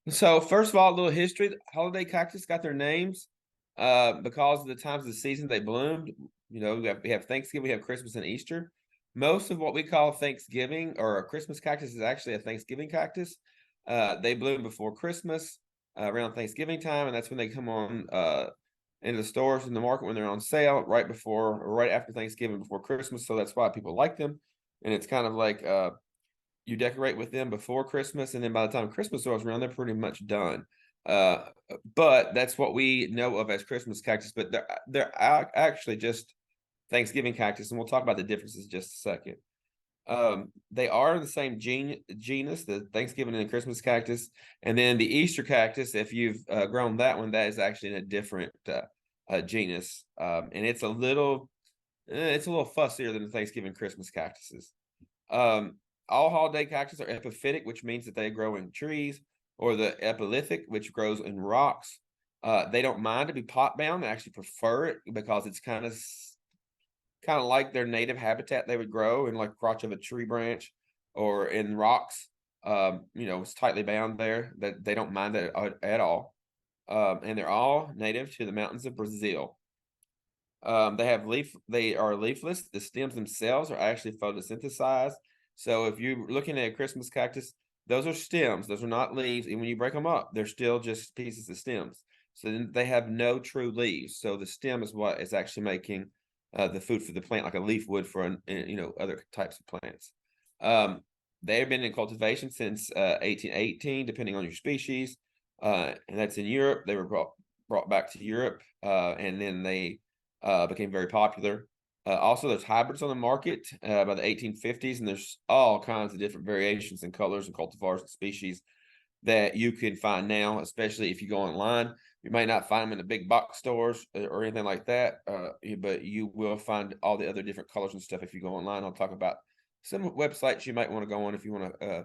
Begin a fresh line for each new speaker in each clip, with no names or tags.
So first of all, a little history. Holiday cactus got their names because of the times of the season they bloomed. You know, we have Thanksgiving, we have Christmas and Easter. Most of what we call Thanksgiving or a Christmas cactus is actually a Thanksgiving cactus. They bloom before Christmas, around Thanksgiving time, and that's when they come on into the stores in the market when they're on sale, right before or right after Thanksgiving, before Christmas. So that's why people like them. And it's kind of like you decorate with them before Christmas, and then by the time Christmas rolls around, they're pretty much done. Uh, but that's what we know of as Christmas cactus. But they're actually just Thanksgiving cactus, and we'll talk about the differences in just a second. They are in the same genus, the Thanksgiving and the Christmas cactus, and then the Easter cactus. If you've grown that one, that is actually in a different genus, and it's a little fussier than the Thanksgiving Christmas cactuses. Um, all holiday cactus are epiphytic, which means that they grow in trees, or the epilithic, which grows in rocks. They don't mind to be pot bound. They actually prefer it because it's kind of like their native habitat they would grow in like crotch of a tree branch or in rocks. It's tightly bound there. That they don't mind that at all. And they're all native to the mountains of Brazil. They are leafless. The stems themselves are actually photosynthesized. So if you're looking at a Christmas cactus, those are stems. Those are not leaves. And when you break them up, they're still just pieces of stems. So then they have no true leaves. So the stem is what is actually making the food for the plant, like a leaf would for other types of plants. They have been in cultivation since 1818, depending on your species, and that's in Europe. They were brought back to Europe, and then they became very popular. Also, there's hybrids on the market by the 1850s, and there's all kinds of different variations and colors and cultivars and species that you can find now, especially if you go online. You may not find them in the big box stores or anything like that, but you will find all the other different colors and stuff if you go online. I'll talk about some websites you might want to go on if you want to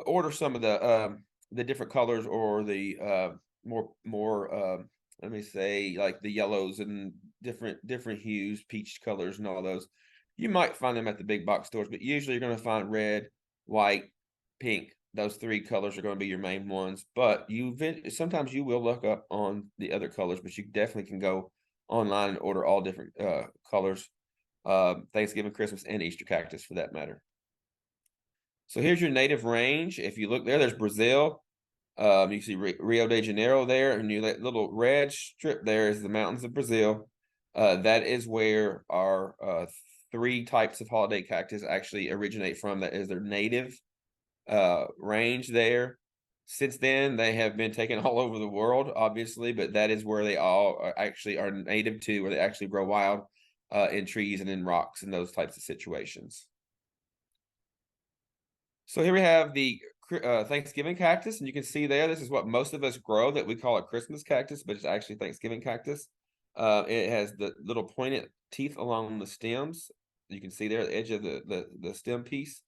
order some of the different colors or the more let me say like the yellows and different hues, peach colors and all those. You might find them at the big box stores, but usually you're going to find red, white, pink. Those three colors are going to be your main ones. But sometimes you will look up on the other colors, but you definitely can go online and order all different colors. Thanksgiving, Christmas, and Easter cactus for that matter. So here's your native range. If you look there, there's Brazil. You can see Rio de Janeiro there, and that little red strip there is the mountains of Brazil. That is where our three types of holiday cactus actually originate from. That is their native range there. Since then, they have been taken all over the world, obviously, but that is where they all actually are native to, where they actually grow wild in trees and in rocks and those types of situations. So here we have the Thanksgiving cactus, and you can see there, this is what most of us grow that we call a Christmas cactus, but it's actually Thanksgiving cactus. It has the little pointed teeth along the stems. You can see there at the edge of the stem piece.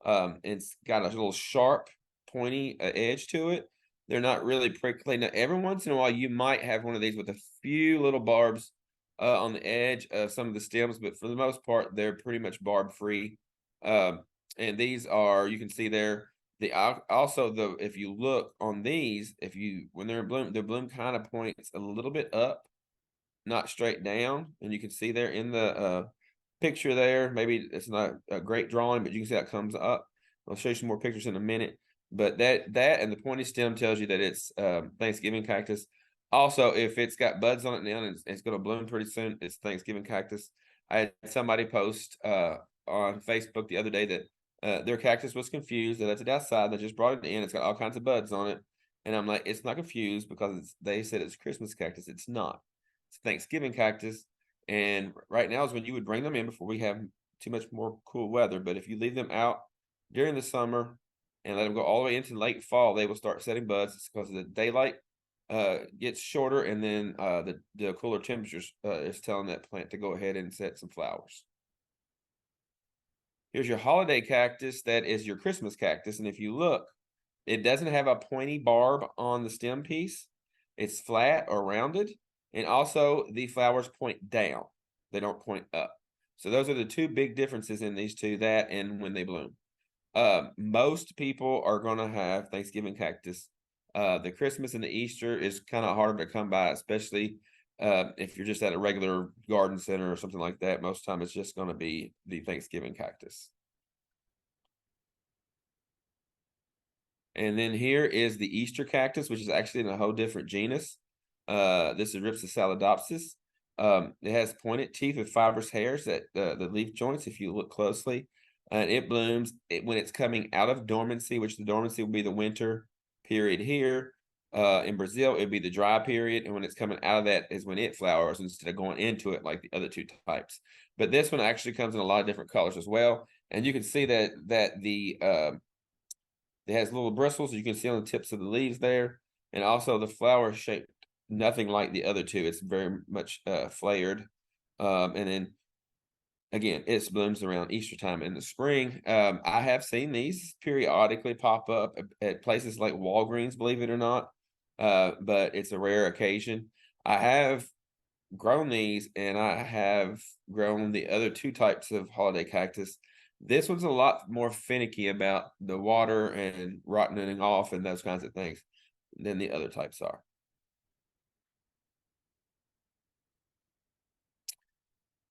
It's got a little sharp, pointy edge to it. They're not really prickly. Now, every once in a while, you might have one of these with a few little barbs on the edge of some of the stems, but for the most part, they're pretty much barb free. And these are, you can see there, if you look on these, when they're in bloom, their bloom kind of points a little bit up, not straight down. And you can see there in the picture there, maybe it's not a great drawing, but you can see that comes up. I'll show you some more pictures in a minute. But that and the pointy stem tells you that it's Thanksgiving cactus. Also, if it's got buds on it now and it's going to bloom pretty soon, it's Thanksgiving cactus. I had somebody post on Facebook the other day that their cactus was confused. They left it outside. They just brought it in. It's got all kinds of buds on it. And I'm like, it's not confused because they said it's Christmas cactus. It's not. It's Thanksgiving cactus. And right now is when you would bring them in before we have too much more cool weather. But if you leave them out during the summer and let them go all the way into late fall, they will start setting buds. It's because the daylight gets shorter, and then the cooler temperatures is telling that plant to go ahead and set some flowers. Here's your holiday cactus. That is your Christmas cactus. And if you look, it doesn't have a pointy barb on the stem piece. It's flat or rounded. And also the flowers point down. They don't point up. So those are the two big differences in these two, that and when they bloom. Most people are going to have Thanksgiving cactus The Christmas and the Easter is kind of harder to come by, especially if you're just at a regular garden center or something like that. Most time it's just going to be the Thanksgiving cactus. And then here is the Easter cactus, which is actually in a whole different genus. This is Rhipsalidopsis. It has pointed teeth with fibrous hairs at the leaf joints, if you look closely. And it blooms when it's coming out of dormancy, which the dormancy will be the winter period here. In Brazil, it would be the dry period. And when it's coming out of that is when it flowers instead of going into it like the other two types. But this one actually comes in a lot of different colors as well. And you can see that it has little bristles you can see on the tips of the leaves there. And also the flower is shaped nothing like the other two. It's very much flared. And then again, it blooms around Easter time in the spring. I have seen these periodically pop up at places like Walgreens, believe it or not. But it's a rare occasion. I have grown these, and I have grown the other two types of holiday cactus. This one's a lot more finicky about the water and rotting off and those kinds of things than the other types are.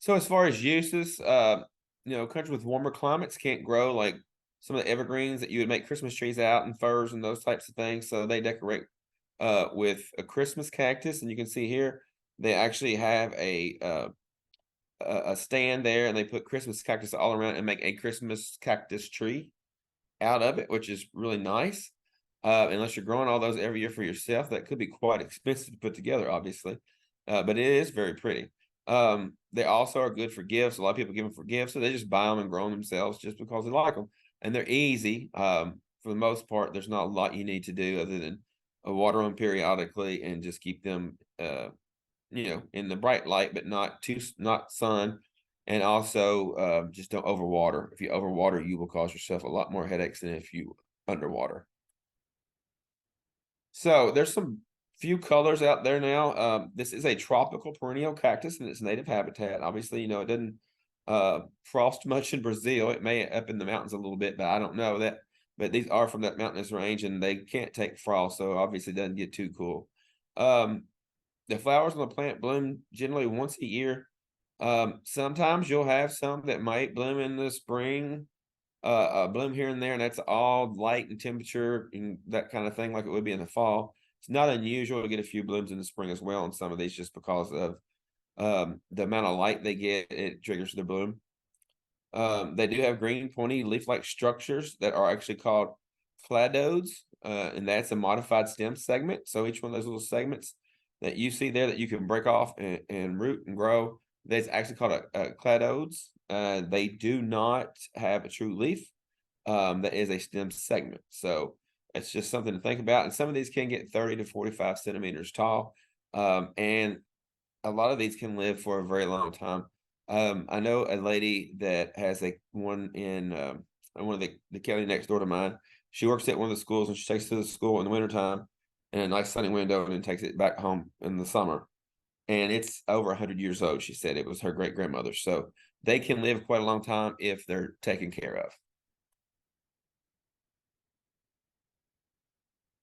So as far as uses, countries with warmer climates can't grow like some of the evergreens that you would make Christmas trees out and firs and those types of things. So they decorate with a Christmas cactus, and you can see here they actually have a stand there, and they put Christmas cactus all around and make a Christmas cactus tree out of it, which is really nice. Unless you're growing all those every year for yourself, that could be quite expensive to put together, obviously. But it is very pretty. They also are good for gifts. A lot of people give them for gifts, so they just buy them and grow them themselves just because they like them. And they're easy. For the most part, there's not a lot you need to do other than water them periodically and just keep them in the bright light, but not sun. And also just don't overwater. If you overwater, you will cause yourself a lot more headaches than if you underwater. So there's some few colors out there now. This is a tropical perennial cactus in its native habitat. Obviously, it doesn't frost much in Brazil. It may up in the mountains a little bit, but I don't know that. But these are from that mountainous range, and they can't take frost, so obviously it doesn't get too cool. The flowers on the plant bloom generally once a year. Sometimes you'll have some that might bloom in the spring, bloom here and there, and that's all light and temperature and that kind of thing, like it would be in the fall. It's not unusual to get a few blooms in the spring as well on some of these, just because of the amount of light they get. It triggers the bloom. They do have green pointy leaf-like structures that are actually called cladodes, and that's a modified stem segment. So each one of those little segments that you see there that you can break off and root and grow, that's actually called a cladodes. They do not have a true leaf. That is a stem segment. So it's just something to think about. And some of these can get 30 to 45 centimeters tall. And a lot of these can live for a very long time. I know a lady that has one in one of the county next door to mine. She works at one of the schools, and she takes it to the school in the wintertime in a nice sunny window, and then takes it back home in the summer. And it's over 100 years old. She said it was her great grandmother. So they can live quite a long time if they're taken care of.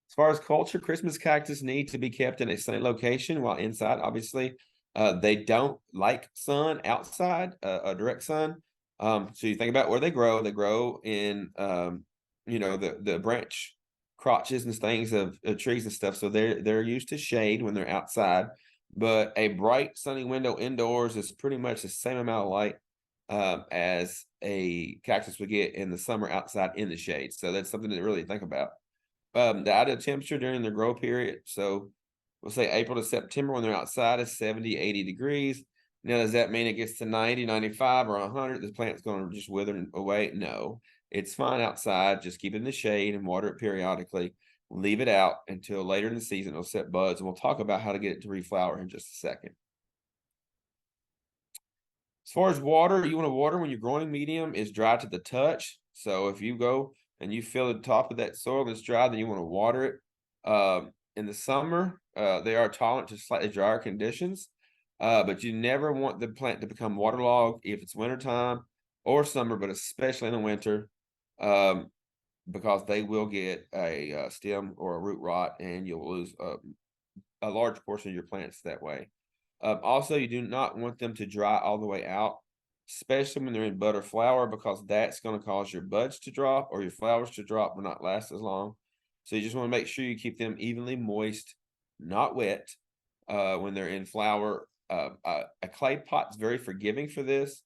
As far as culture, Christmas cactus need to be kept in a sunny location while inside. Obviously, they don't like sun outside, a direct sun. So you think about where they grow. They grow in, the branch crotches and things of trees and stuff. So they're used to shade when they're outside. But a bright sunny window indoors is pretty much the same amount of light as a cactus would get in the summer outside in the shade. So that's something to really think about. The ideal temperature during the grow period, so we'll say April to September when they're outside, is 70, 80 degrees. Now, does that mean it gets to 90, 95, or 100? The plant's going to just wither away? No, it's fine outside. Just keep it in the shade and water it periodically. Leave it out until later in the season. It'll set buds, and we'll talk about how to get it to reflower in just a second. As far as water, you want to water when your growing medium is dry to the touch. So if you go and you feel the top of that soil that's dry, then you want to water it. In the summer, they are tolerant to slightly drier conditions, but you never want the plant to become waterlogged if it's wintertime or summer, but especially in the winter. because they will get a stem or a root rot, and you'll lose a large portion of your plants that way. Also, you do not want them to dry all the way out, especially when they're in bud or flower, because that's going to cause your buds to drop or your flowers to drop but not last as long. So you just want to make sure you keep them evenly moist, not wet, when they're in flower. A clay pot is very forgiving for this.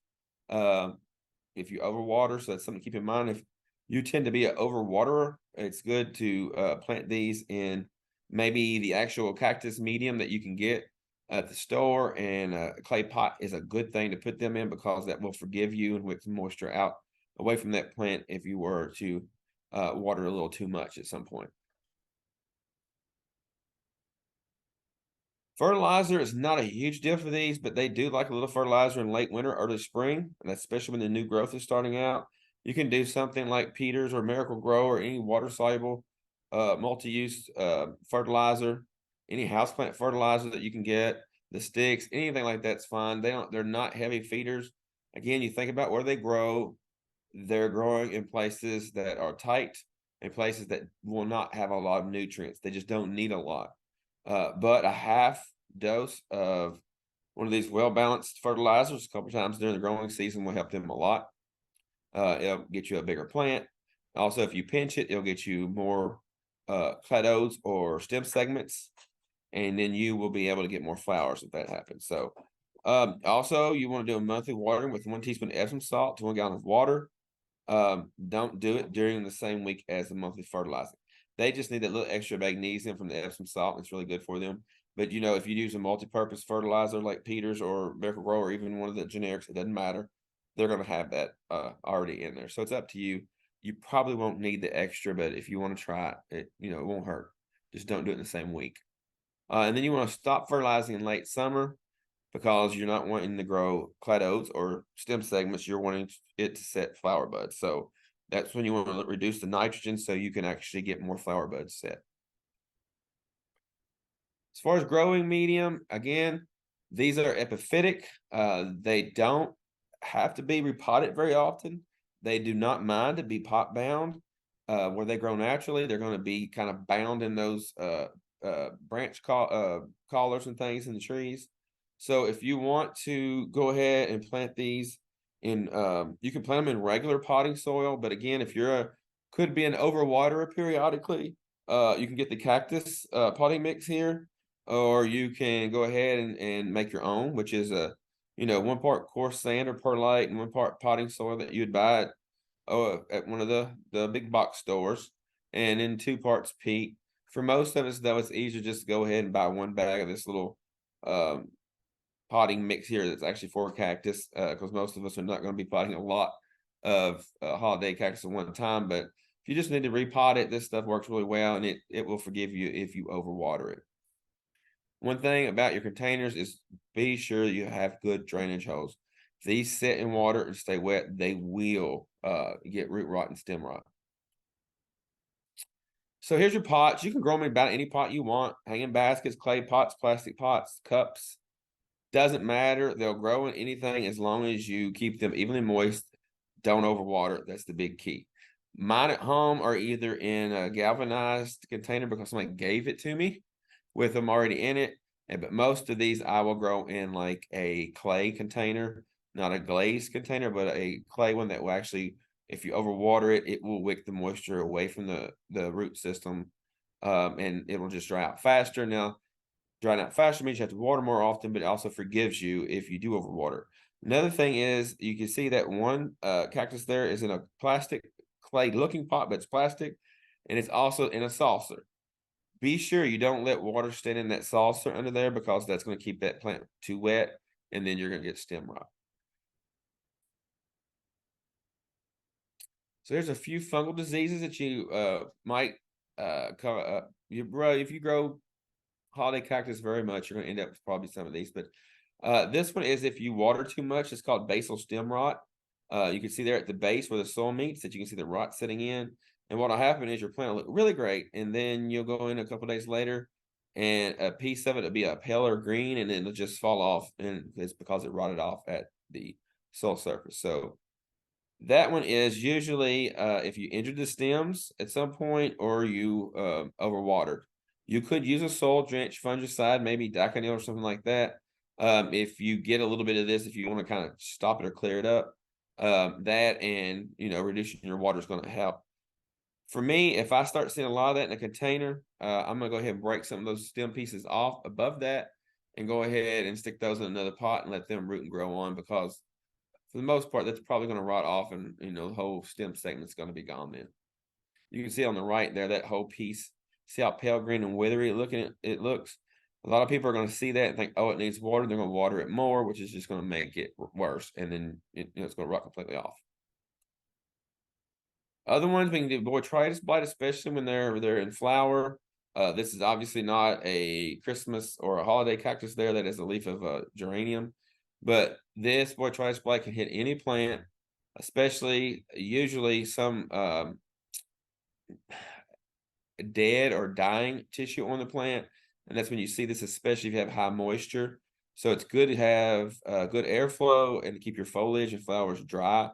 If you overwater, so that's something to keep in mind. If you tend to be an overwaterer, it's good to plant these in maybe the actual cactus medium that you can get at the store, and a clay pot is a good thing to put them in because that will forgive you and whip some moisture out away from that plant if you were to water a little too much at some point. Fertilizer is not a huge deal for these, but they do like a little fertilizer in late winter, early spring, and that's especially when the new growth is starting out. You can do something like Peters or Miracle Grow or any water-soluble multi-use fertilizer, any houseplant fertilizer that you can get, the sticks, anything like that's fine. They're not heavy feeders. Again, you think about where they grow. They're growing in places that are tight and places that will not have a lot of nutrients. They just don't need a lot. But a half dose of one of these well-balanced fertilizers a couple times during the growing season will help them a lot. It'll get you a bigger plant. Also, if you pinch it, it'll get you more cladodes or stem segments, and then you will be able to get more flowers if that happens. So also, you want to do a monthly watering with 1 teaspoon Epsom salt to 1 gallon of water. Don't do it during the same week as the monthly fertilizing. They just need that little extra magnesium from the Epsom salt. It's really good for them. But if you use a multi-purpose fertilizer like Peters or Miracle Grow or even one of the generics, it doesn't matter. They're going to have that already in there. So it's up to you. You probably won't need the extra, but if you want to try it, it won't hurt. Just don't do it in the same week. And then you want to stop fertilizing in late summer because you're not wanting to grow cladodes or stem segments. You're wanting it to set flower buds. So that's when you want to reduce the nitrogen so you can actually get more flower buds set. As far as growing medium, again, these are epiphytic. They don't have to be repotted very often. They do not mind to be pot bound. Where they grow naturally, they're going to be kind of bound in those branch collars and things in the trees. So if you want to go ahead and plant these in, you can plant them in regular potting soil. But again, if could be an overwaterer periodically, you can get the cactus potting mix here. Or you can go ahead and make your own, which is 1 part coarse sand or perlite and 1 part potting soil that you'd buy at one of the big box stores, and then 2 parts peat. For most of us, though, it's easier just to go ahead and buy 1 bag of this little potting mix here that's actually for cactus, because most of us are not going to be potting a lot of holiday cactus at one time. But if you just need to repot it, this stuff works really well, and it will forgive you if you overwater it. One thing about your containers is be sure you have good drainage holes. If these sit in water and stay wet, they will get root rot and stem rot. So here's your pots. You can grow them in about any pot you want. Hanging baskets, clay pots, plastic pots, cups. Doesn't matter. They'll grow in anything as long as you keep them evenly moist. Don't overwater. That's the big key. Mine at home are either in a galvanized container because somebody gave it to me with them already in it. But most of these I will grow in like a clay container, not a glazed container, but a clay one that will actually, if you overwater it, it will wick the moisture away from the root system, and it will just dry out faster. Now, drying out faster means you have to water more often, but it also forgives you if you do overwater. Another thing is you can see that one cactus there is in a plastic clay looking pot, but it's plastic, and it's also in a saucer. Be sure you don't let water stand in that saucer under there because that's going to keep that plant too wet, and then you're going to get stem rot. So there's a few fungal diseases that you might cover. If you grow holiday cactus very much, you're going to end up with probably some of these. But this one is if you water too much, it's called basal stem rot. You can see there at the base where the soil meets that you can see the rot sitting in. And what'll happen is your plant will look really great, and then you'll go in a couple days later, and a piece of it will be a paler green, and then it'll just fall off, and it's because it rotted off at the soil surface. So That one is usually if you injured the stems at some point or you overwatered. You could use a soil drench fungicide, maybe daconil or something like that. If you get a little bit of this, if you want to kind of stop it or clear it up, that and reducing your water is going to help. For me, if I start seeing a lot of that in a container, I'm gonna go ahead and break some of those stem pieces off above that and go ahead and stick those in another pot and let them root and grow on, because for the most part, that's probably going to rot off, and the whole stem segment's going to be gone then. You can see on the right there, that whole piece. See how pale green and withery it looks? A lot of people are going to see that and think, oh, it needs water. They're going to water it more, which is just going to make it worse. And then it's going to rot completely off. Other ones we can do Botrytis blight, especially when they're in flower. This is obviously not a Christmas or a holiday cactus there. That is a leaf of a geranium. But this Botrytis blight can hit any plant, especially usually some dead or dying tissue on the plant. And that's when you see this, especially if you have high moisture. So it's good to have good airflow and to keep your foliage and flowers dry.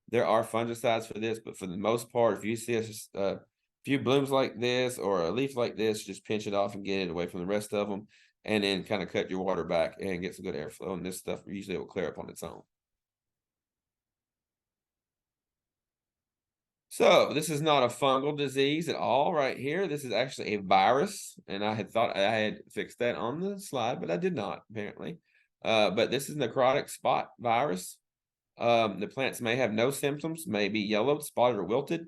There are fungicides for this, but for the most part, if you see a few blooms like this or a leaf like this, just pinch it off and get it away from the rest of them, and then kind of cut your water back and get some good airflow. And this stuff usually will clear up on its own. So this is not a fungal disease at all right here. This is actually a virus, and I had thought I had fixed that on the slide, but I did not, apparently. But this is necrotic spot virus. The plants may have no symptoms, may be yellow, spotted, or wilted.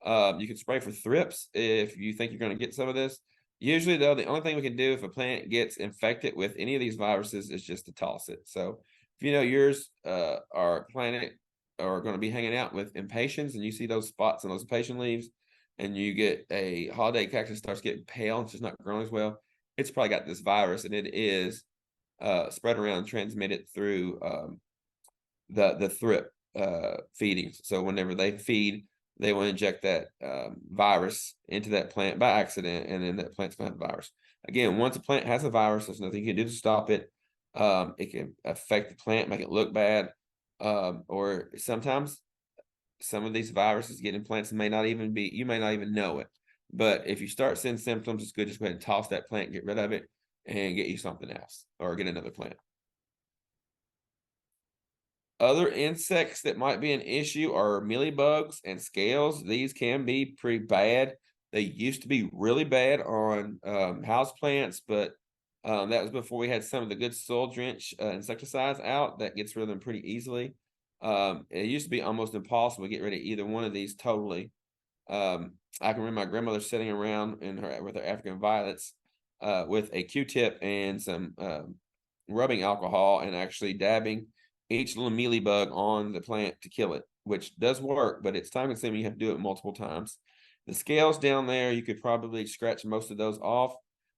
You can spray for thrips if you think you're going to get some of this. Usually, though, the only thing we can do if a plant gets infected with any of these viruses is just to toss it. So if yours are planted or going to be hanging out with impatiens and you see those spots on those impatient leaves and you get a holiday cactus starts getting pale and it's just not growing as well, it's probably got this virus, and it is spread around and transmitted through the thrip feedings. So whenever they feed, they will inject that virus into that plant by accident, and then that plant's going to have a virus. Again, once a plant has a virus, there's nothing you can do to stop it. It can affect the plant, make it look bad, or sometimes some of these viruses get in plants and you may not even know it. But if you start seeing symptoms, it's good just go ahead and toss that plant, get rid of it, and get you something else, or get another plant. Other insects that might be an issue are mealybugs and scales. These can be pretty bad. They used to be really bad on house plants, but that was before we had some of the good soil drench insecticides out that gets rid of them pretty easily. It used to be almost impossible to get rid of either one of these totally. I can remember my grandmother sitting around with her African violets with a Q-tip and some rubbing alcohol and actually dabbing each little mealybug on the plant to kill it, which does work, but it's time consuming. You have to do it multiple times. The scales down there, you could probably scratch most of those off.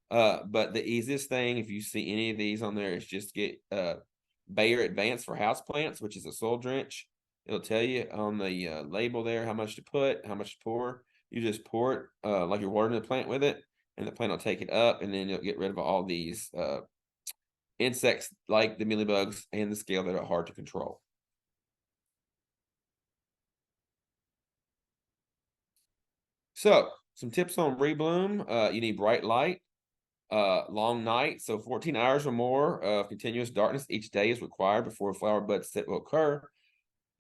But the easiest thing, if you see any of these on there, is just get Bayer Advanced for house plants, which is a soil drench. It'll tell you on the label there how much to put, how much to pour. You just pour it like you're watering the plant with it, and the plant will take it up, and then you'll get rid of all these insects like the mealybugs and the scale that are hard to control. So some tips on rebloom. You need bright light, long night. So 14 hours or more of continuous darkness each day is required before flower bud set will occur.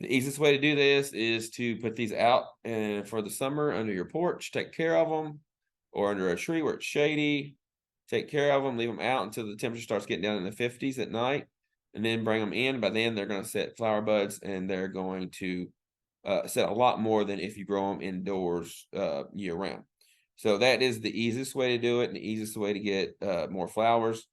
The easiest way to do this is to put these out for the summer under your porch, take care of them, or under a tree where it's shady. Take care of them, leave them out until the temperature starts getting down in the 50s at night, and then bring them in. By then, they're going to set flower buds, and they're going to set a lot more than if you grow them indoors year round. So that is the easiest way to do it and the easiest way to get more flowers.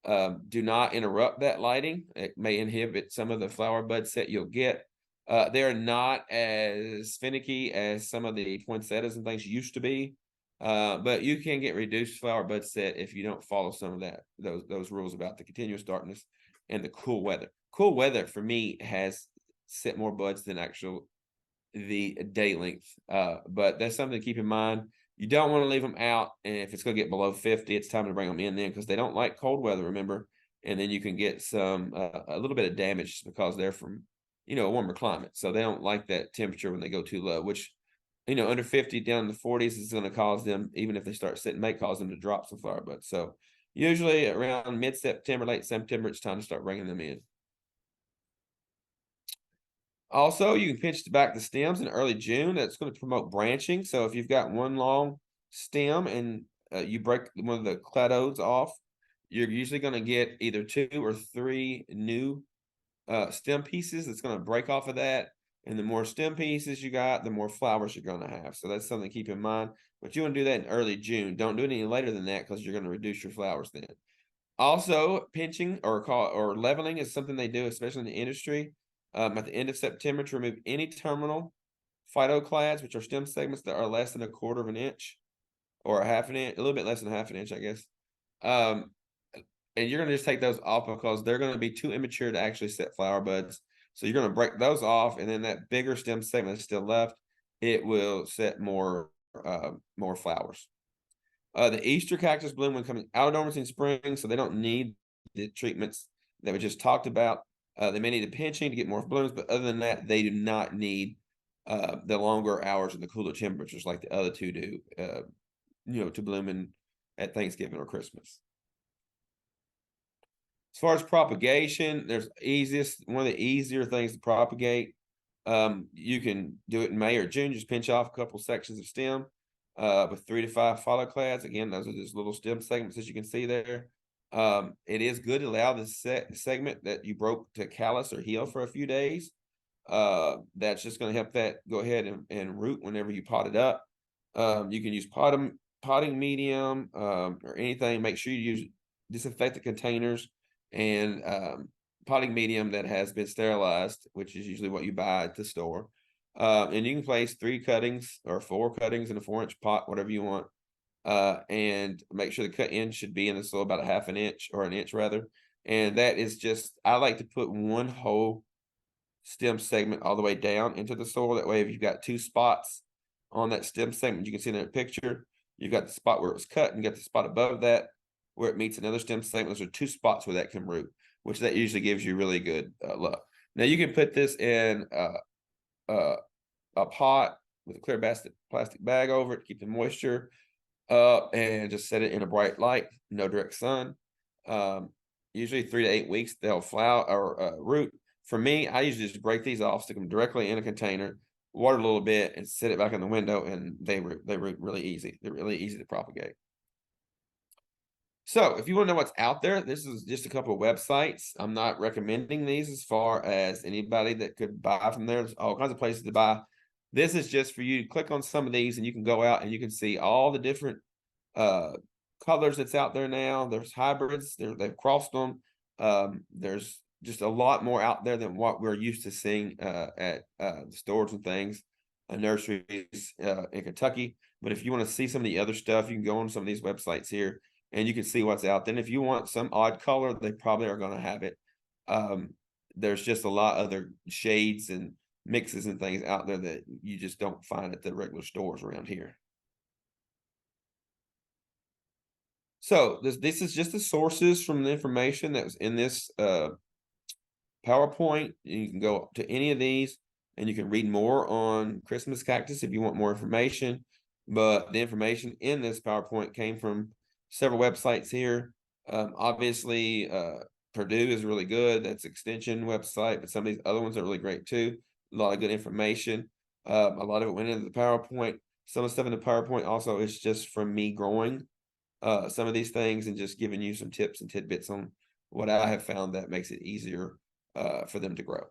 Do not interrupt that lighting. It may inhibit some of the flower bud set you'll get. They're not as finicky as some of the poinsettias and things used to be. But you can get reduced flower bud set if you don't follow some of those rules about the continuous darkness and the cool weather. Cool weather for me has set more buds than the day length. But that's something to keep in mind. You don't want to leave them out, and if it's going to get below 50, it's time to bring them in then, because they don't like cold weather, remember. And then you can get some a little bit of damage because they're from a warmer climate. So they don't like that temperature when they go too low, which, under 50 down to the 40s is going to cause them, even if they start sitting, may cause them to drop some flower buds. So usually around mid-September, late September, it's time to start bringing them in. Also, you can pinch back the stems in early June. That's going to promote branching. So if you've got one long stem and you break one of the cladodes off, you're usually going to get either 2 or 3 new stem pieces that's going to break off of that. And the more stem pieces you got, the more flowers you're going to have. So that's something to keep in mind. But you want to do that in early June. Don't do it any later than that because you're going to reduce your flowers then. Also, pinching or leveling is something they do, especially in the industry. At the end of September to remove any terminal phytoclads, which are stem segments that are less than 1/4 of an inch or a half an inch, a little bit less than half an inch, I guess. And you're going to just take those off because they're going to be too immature to actually set flower buds. So you're going to break those off, and then that bigger stem segment that's still left, it will set more flowers. The Easter cactus bloom when coming out of dormancy in spring, so they don't need the treatments that we just talked about. They may need a pinching to get more blooms, but other than that, they do not need the longer hours and the cooler temperatures like the other two do, to bloom at Thanksgiving or Christmas. As far as propagation, one of the easier things to propagate. You can do it in May or June. Just pinch off a couple sections of stem with 3 to 5 phytoclads. Again, those are just little stem segments as you can see there. It is good to allow the segment that you broke to callus or heal for a few days. That's just going to help that go ahead and root whenever you pot it up. You can use potting medium or anything. Make sure you use disinfectant containers and potting medium that has been sterilized, which is usually what you buy at the store. And you can place 3 cuttings or 4 cuttings in a 4-inch pot, whatever you want. And make sure the cut end should be in the soil about a half an inch or an inch rather. And that is just, I like to put one whole stem segment all the way down into the soil. That way, if you've got 2 spots on that stem segment, you can see in that picture, you've got the spot where it was cut and you got the spot above that where it meets another stem segment. Those are 2 spots where that can root, which that usually gives you really good luck. Now you can put this in a pot with a clear plastic bag over it to keep the moisture up and just set it in a bright light, no direct sun. Usually 3 to 8 weeks they'll flower or root. For me, I usually just break these off, stick them directly in a container, water a little bit, and set it back in the window, and they root really easy. They're really easy to propagate. So if you want to know what's out there, this is just a couple of websites. I'm not recommending these as far as anybody that could buy from there. There's all kinds of places to buy. This is just for you to click on some of these and you can go out and you can see all the different colors that's out there now. There's hybrids, they've crossed them. There's just a lot more out there than what we're used to seeing at stores and things, nurseries in Kentucky. But if you want to see some of the other stuff, you can go on some of these websites here and you can see what's out there. And if you want some odd color, they probably are going to have it. There's just a lot of other shades and mixes and things out there that you just don't find at the regular stores around here. So this is just the sources from the information that was in this PowerPoint. You can go to any of these and you can read more on Christmas cactus if you want more information. But the information in this PowerPoint came from several websites here. Obviously, Purdue is really good. That's extension website, but some of these other ones are really great too. A lot of good information. A lot of it went into the PowerPoint. Some of the stuff in the PowerPoint also is just from me growing some of these things and just giving you some tips and tidbits on what I have found that makes it easier for them to grow.